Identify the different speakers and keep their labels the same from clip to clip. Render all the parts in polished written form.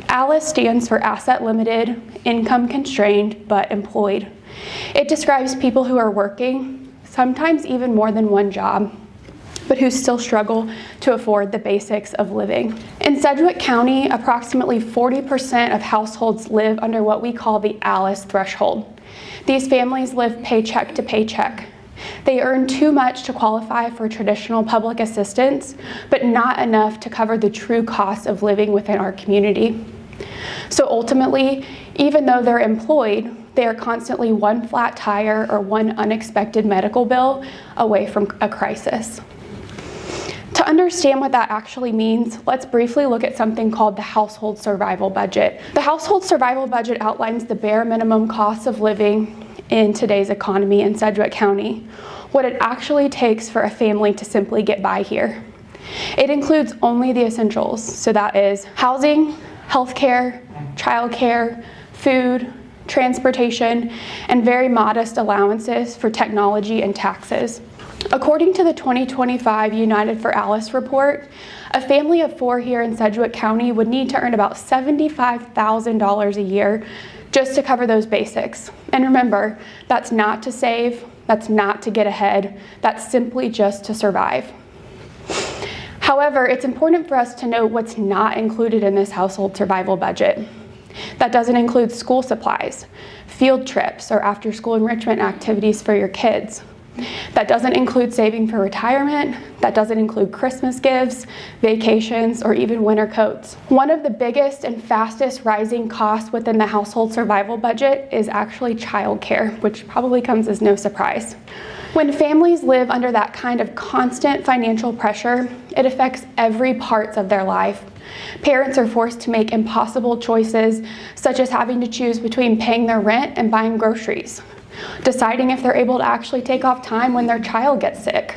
Speaker 1: ALIS stands for Asset Limited, Income Constrained, but Employed. It describes people who are working, sometimes even more than one job, but who still struggle to afford the basics of living. In Sedgwick County, approximately 40% of households live under what we call the ALIS threshold. These families live paycheck to paycheck. They earn too much to qualify for traditional public assistance, but not enough to cover the true cost of living within our community. So ultimately, even though they're employed, they are constantly one flat tire or one unexpected medical bill away from a crisis. To understand what that actually means, let's briefly look at something called the Household Survival Budget. The Household Survival Budget outlines the bare minimum cost of living in today's economy in Sedgwick County, what it actually takes for a family to simply get by here. It includes only the essentials, so that is housing, healthcare, childcare, food, transportation, and very modest allowances for technology and taxes. According to the 2025 United for ALIS report, a family of 4 here in Sedgwick County would need to earn about $75,000 a year just to cover those basics. And remember, that's not to save, that's not to get ahead, that's simply just to survive. However, it's important for us to know what's not included in this household survival budget. That doesn't include school supplies, field trips, or after-school enrichment activities for your kids. That doesn't include saving for retirement. That doesn't include Christmas gifts, vacations, or even winter coats. One of the biggest and fastest rising costs within the household survival budget is actually childcare, which probably comes as no surprise. When families live under that kind of constant financial pressure, it affects every part of their life. Parents are forced to make impossible choices, such as having to choose between paying their rent and buying groceries, deciding if they're able to actually take off time when their child gets sick,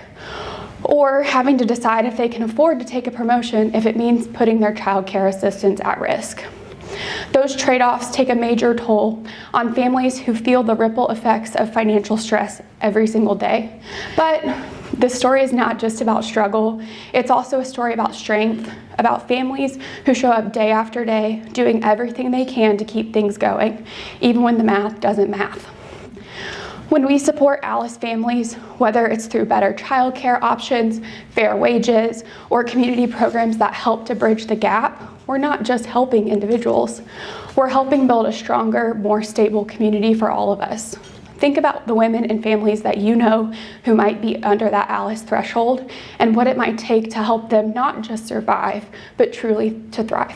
Speaker 1: or having to decide if they can afford to take a promotion if it means putting their child care assistance at risk. Those trade-offs take a major toll on families who feel the ripple effects of financial stress every single day. But this story is not just about struggle, it's also a story about strength, about families who show up day after day, doing everything they can to keep things going, even when the math doesn't math. When we support ALIS families, whether it's through better childcare options, fair wages, or community programs that help to bridge the gap, we're not just helping individuals. We're helping build a stronger, more stable community for all of us. Think about the women and families that you know who might be under that ALIS threshold and what it might take to help them not just survive, but truly to thrive.